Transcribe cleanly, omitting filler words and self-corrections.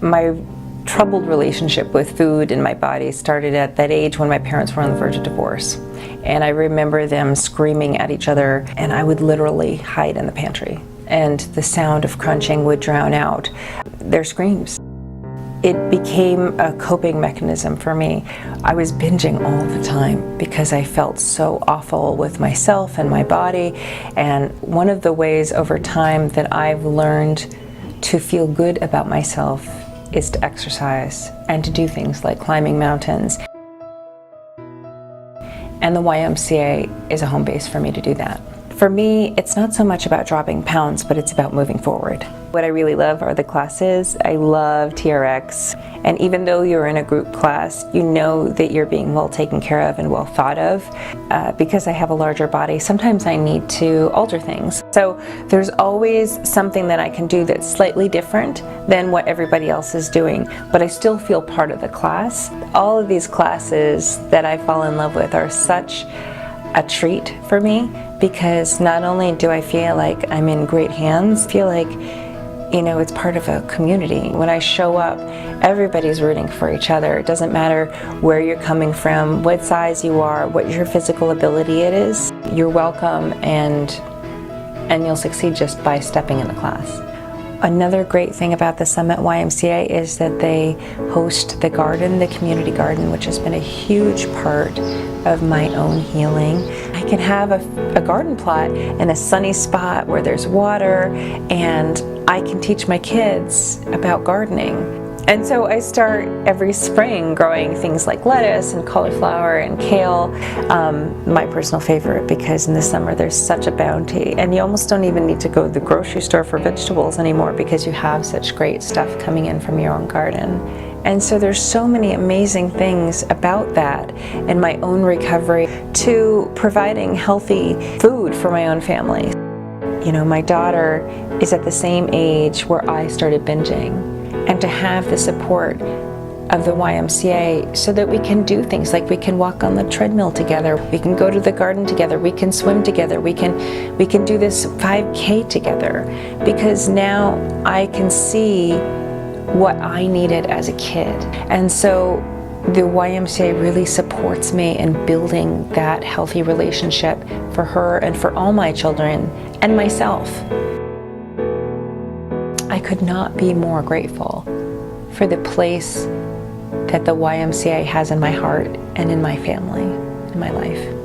My troubled relationship with food and my body started at that age when my parents were on the verge of divorce. And I remember them screaming at each other, and I would literally hide in the pantry. And the sound of crunching would drown out their screams. It became a coping mechanism for me. I was binging all the time because I felt so awful with myself and my body. And one of the ways over time that I've learned to feel good about myself is to exercise and to do things like climbing mountains. And the YMCA is a home base for me to do that. For me, it's not so much about dropping pounds, but it's about moving forward. What I really love are the classes. I love TRX. And even though you're in a group class, you know that you're being well taken care of and well thought of. Because I have a larger body, sometimes I need to alter things. So there's always something that I can do that's slightly different than what everybody else is doing, but I still feel part of the class. All of these classes that I fall in love with are such a treat for me, because not only do I feel like I'm in great hands, I feel like, you know, it's part of a community. When I show up, everybody's rooting for each other. It doesn't matter where you're coming from, what size you are, what your physical ability it is. You're welcome, and you'll succeed just by stepping in the class. Another great thing about the Summit YMCA is that they host the garden, the community garden, which has been a huge part of my own healing. I can have a garden plot in a sunny spot where there's water, and I can teach my kids about gardening. And so I start every spring growing things like lettuce and cauliflower and kale. My personal favorite, because in the summer there's such a bounty, and you almost don't even need to go to the grocery store for vegetables anymore because you have such great stuff coming in from your own garden. And so there's so many amazing things about that, and my own recovery, to providing healthy food for my own family. You know, my daughter is at the same age where I started binging. And to have the support of the YMCA so that we can do things like we can walk on the treadmill together, we can go to the garden together, we can swim together, we can do this 5K together, because now I can see what I needed as a kid. And so the YMCA really supports me in building that healthy relationship for her and for all my children and myself. I could not be more grateful for the place that the YMCA has in my heart and in my family, in my life.